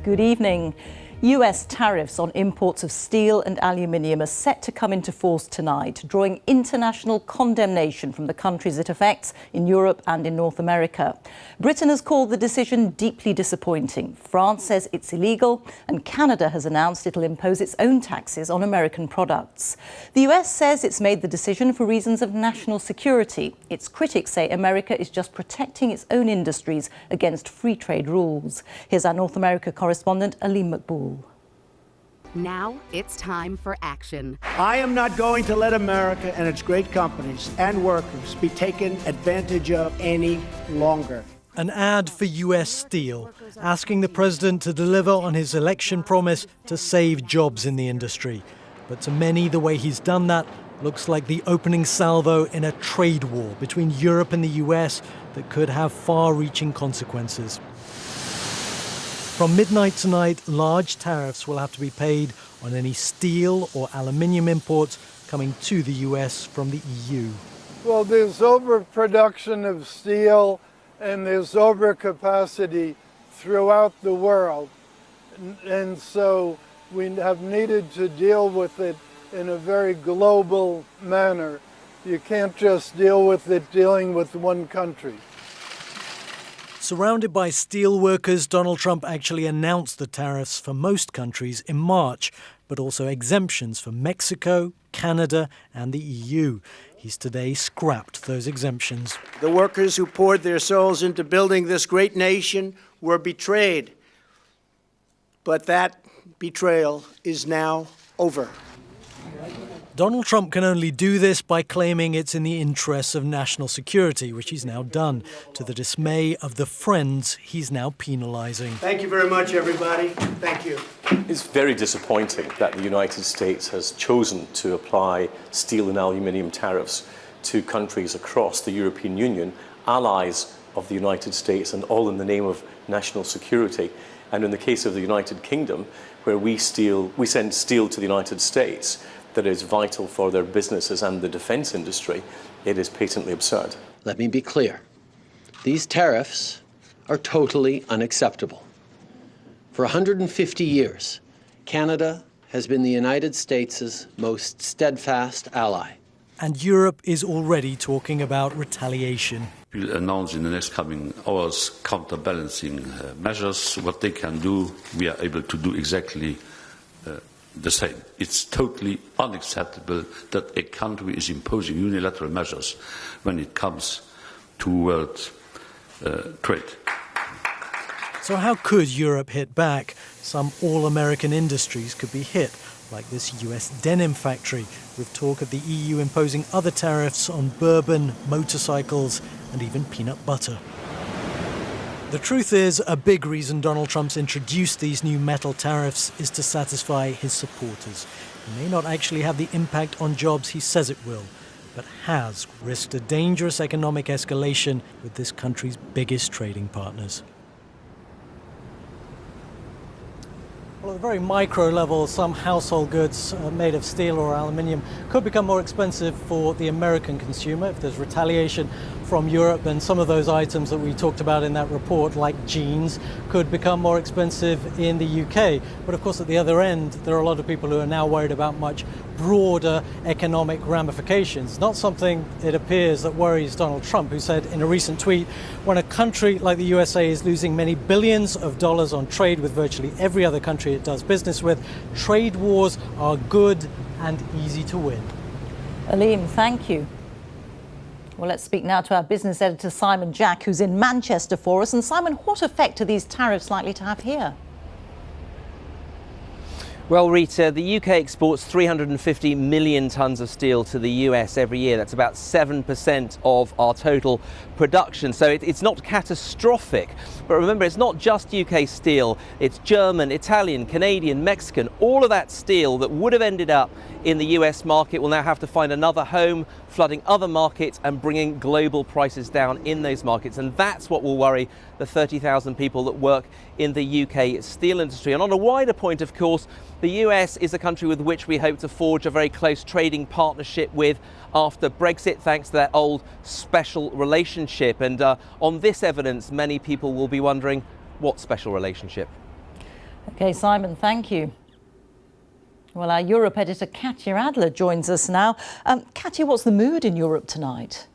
Good evening. US tariffs on imports of steel and aluminium are set to come into force tonight, drawing international condemnation from the countries it affects in Europe and in North America. Britain has called the decision deeply disappointing. France says it's illegal, and Canada has announced it'll impose its own taxes on American products. The US says it's made the decision for reasons of national security. Its critics say America is just protecting its own industries against free trade rules. Here's our North America correspondent, Aleem Maqbool. Now it's time for action. I am not going to let America and its great companies and workers be taken advantage of any longer. An ad for US Steel, asking the president to deliver on his election promise to save jobs in the industry. But to many, the way he's done that looks like the opening salvo in a trade war between Europe and the US that could have far-reaching consequences. From midnight tonight, large tariffs will have to be paid on any steel or aluminium imports coming to the US from the EU. Well, there's overproduction of steel and there's overcapacity throughout the world. And so we have needed to deal with it in a very global manner. You can't just deal with it dealing with one country. Surrounded by steel workers, Donald Trump actually announced the tariffs for most countries in March, but also exemptions for Mexico, Canada and the EU. He's today scrapped those exemptions. The workers who poured their souls into building this great nation were betrayed. But that betrayal is now over. Donald Trump can only do this by claiming it's in the interests of national security, which he's now done, to the dismay of the friends he's now penalizing. Thank you very much, everybody. Thank you. It's very disappointing that the United States has chosen to apply steel and aluminium tariffs to countries across the European Union, allies of the United States, and all in the name of national security. And in the case of the United Kingdom, where we send steel to the United States that is vital for their businesses and the defense industry, it is patently absurd. Let me be clear. These tariffs are totally unacceptable. For 150 years, Canada has been the United States' most steadfast ally. And Europe is already talking about retaliation. We'll announce in the next coming hours counterbalancing measures. What they can do, we are able to do exactly the same. It's totally unacceptable that a country is imposing unilateral measures when it comes to world trade. So how could Europe hit back? Some all-American industries could be hit, like this US denim factory, with talk of the EU imposing other tariffs on bourbon, motorcycles, and even peanut butter. The truth is, a big reason Donald Trump's introduced these new metal tariffs is to satisfy his supporters. It may not actually have the impact on jobs he says it will, but has risked a dangerous economic escalation with this country's biggest trading partners. Well, at a very micro level, some household goods made of steel or aluminium could become more expensive for the American consumer if there's retaliation from Europe, and some of those items that we talked about in that report, like jeans, could become more expensive in the UK. But of course, at the other end, there are a lot of people who are now worried about much broader economic ramifications. Not something, it appears, that worries Donald Trump, who said in a recent tweet, when a country like the USA is losing many billions of dollars on trade with virtually every other country it does business with, trade wars are good and easy to win. Aleem, thank you. Well, let's speak now to our business editor, Simon Jack, who's in Manchester for us. And Simon, what effect are these tariffs likely to have here? Well, Rita, the UK exports 350 million tonnes of steel to the US every year. That's about 7% of our total production. So it's not catastrophic. But remember, it's not just UK steel. It's German, Italian, Canadian, Mexican. All of that steel that would have ended up in the US market will now have to find another home, flooding other markets and bringing global prices down in those markets. And that's what will worry the 30,000 people that work in the UK steel industry. And on a wider point, of course, the US is a country with which we hope to forge a very close trading partnership with after Brexit, thanks to that old special relationship. And on this evidence, many people will be wondering, what special relationship? OK, Simon, thank you. Well, our Europe editor Katja Adler joins us now. Katja, what's the mood in Europe tonight?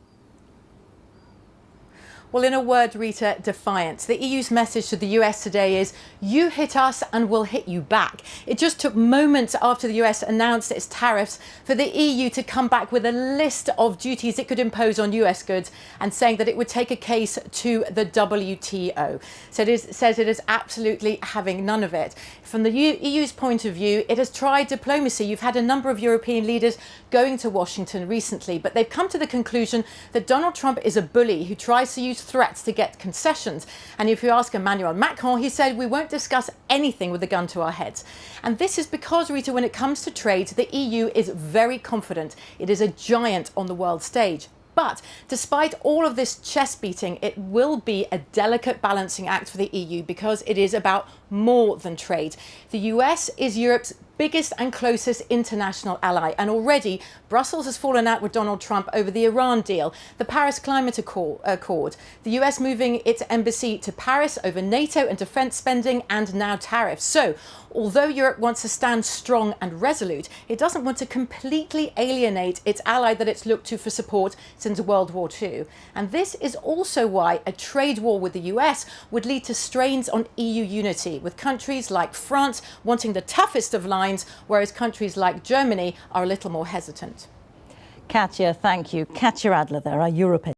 Well, in a word, Rita, defiance. The EU's message to the US today is, you hit us and we'll hit you back. It just took moments after the US announced its tariffs for the EU to come back with a list of duties it could impose on US goods and saying that it would take a case to the WTO. So it says it is absolutely having none of it. From the EU's point of view, it has tried diplomacy. You've had a number of European leaders going to Washington recently, but they've come to the conclusion that Donald Trump is a bully who tries to use threats to get concessions. And if you ask Emmanuel Macron, he said, we won't discuss anything with a gun to our heads. And this is because, Rita, when it comes to trade, the EU is very confident. It is a giant on the world stage. But despite all of this chest beating, it will be a delicate balancing act for the EU because it is about more than trade. The US is Europe's biggest and closest international ally. And already Brussels has fallen out with Donald Trump over the Iran deal, the Paris Climate Accord, the US moving its embassy to Paris over NATO and defence spending, and now tariffs. So although Europe wants to stand strong and resolute, it doesn't want to completely alienate its ally that it's looked to for support since World War II. And this is also why a trade war with the US would lead to strains on EU unity, with countries like France wanting the toughest of lines, whereas countries like Germany are a little more hesitant. Katja, thank you. Katja Adler there, our Europe editor.